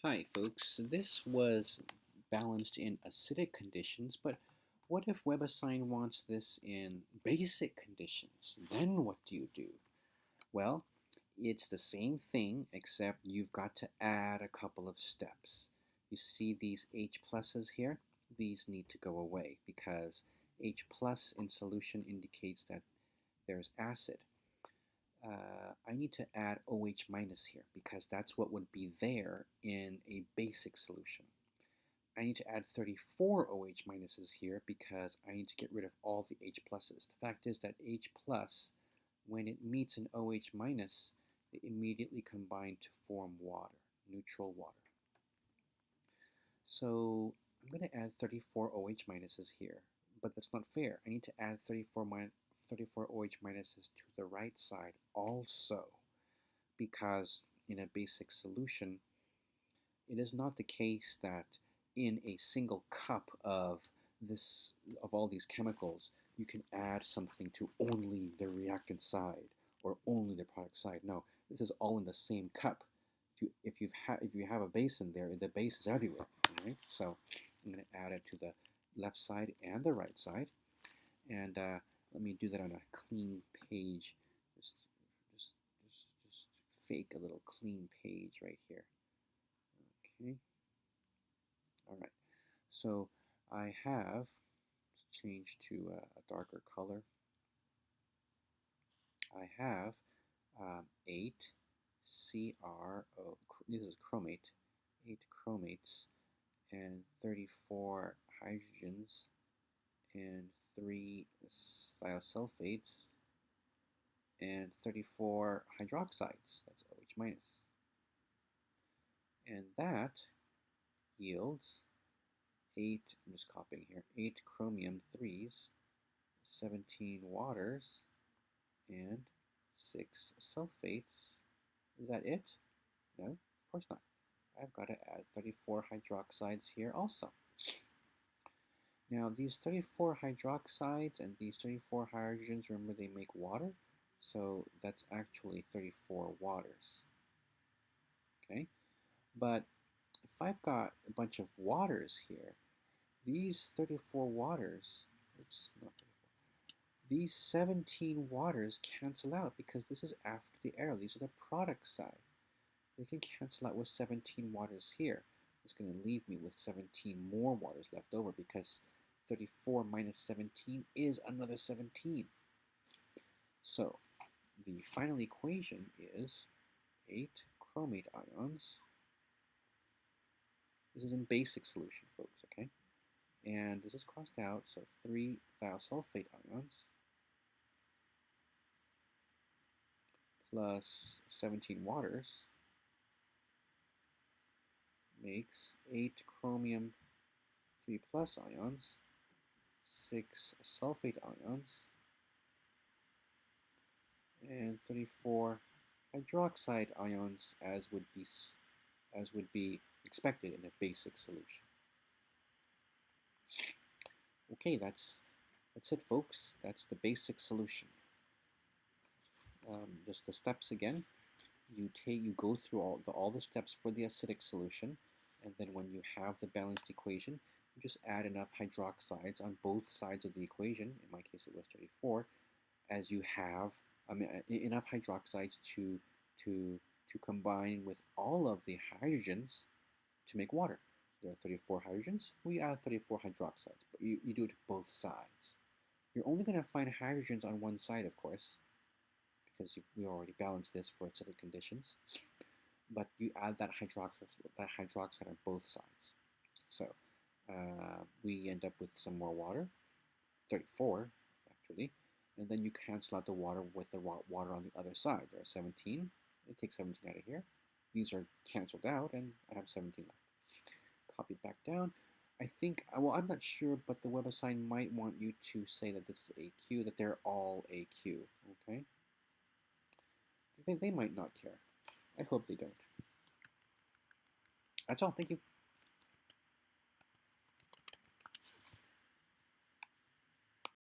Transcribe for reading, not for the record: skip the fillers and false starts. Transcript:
Hi folks, this was balanced in acidic conditions, but what if WebAssign wants this in basic conditions? Then what do you do? Well, it's the same thing except you've got to add a couple of steps. You see these H pluses here? These need to go away because H plus in solution indicates that there's acid. I need to add OH minus here because that's what would be there in a basic solution. I need to add 34 OH minuses here because I need to get rid of all the H pluses. The fact is that H plus, when it meets an OH minus, they immediately combine to form water, neutral water. So I'm going to add 34 OH minuses here, but that's not fair. I need to add 34 OH minuses to the right side also, because in a basic solution, it is not the case that in a single cup of all these chemicals, you can add something to only the reactant side or only the product side. No, this is all in the same cup. If you have a base in there, the base is everywhere. Right? So I'm going to add it to the left side and the right side, and let me do that on a clean page. Just fake a little clean page right here. Okay. All right. So I have changed to a darker color. I have 8 CrO. This is chromate. 8 chromates and 34 hydrogens and 3 thiosulfates and 34 hydroxides. That's OH minus. And that yields 8, I'm just copying here, 8 chromium 3s, 17 waters, and 6 sulfates. Is that it? No, of course not. I've got to add 34 hydroxides here also. Now these 34 hydroxides and these 34 hydrogens, remember they make water? So that's actually 34 waters. Okay? But if I've got a bunch of waters here, these 34 waters, oops, not 34, these 17 waters cancel out because this is after the arrow. These are the product side. They can cancel out with 17 waters here. It's going to leave me with 17 more waters left over because 34 minus 17 is another 17. So the final equation is 8 chromate ions. This is in basic solution, folks, okay? And this is crossed out, so 3 thiosulfate ions plus 17 waters makes 8 chromium 3 plus ions, 6 sulfate ions, and 34 hydroxide ions as would be expected in a basic solution. Okay, that's it, folks. That's the basic solution. Just the steps again. You go through all the steps for the acidic solution, and then when you have the balanced equation, you just add enough hydroxides on both sides of the equation. In my case, it was 34, as you have enough hydroxides to combine with all of the hydrogens to make water. There are 34 hydrogens. We add 34 hydroxides, but you do it to both sides. You're only going to find hydrogens on one side, of course, because we already balanced this for acidic conditions. But you add that hydroxide on both sides. So we end up with some more water, 34 actually, and then you cancel out the water with the water on the other side. There are 17. I take 17 out of here. These are canceled out, and I have 17 left. Copy back down. I think, well, I'm not sure, but the WebAssign might want you to say that this is AQ, that they're all AQ, okay? They might not care. I hope they don't. That's all. Thank you.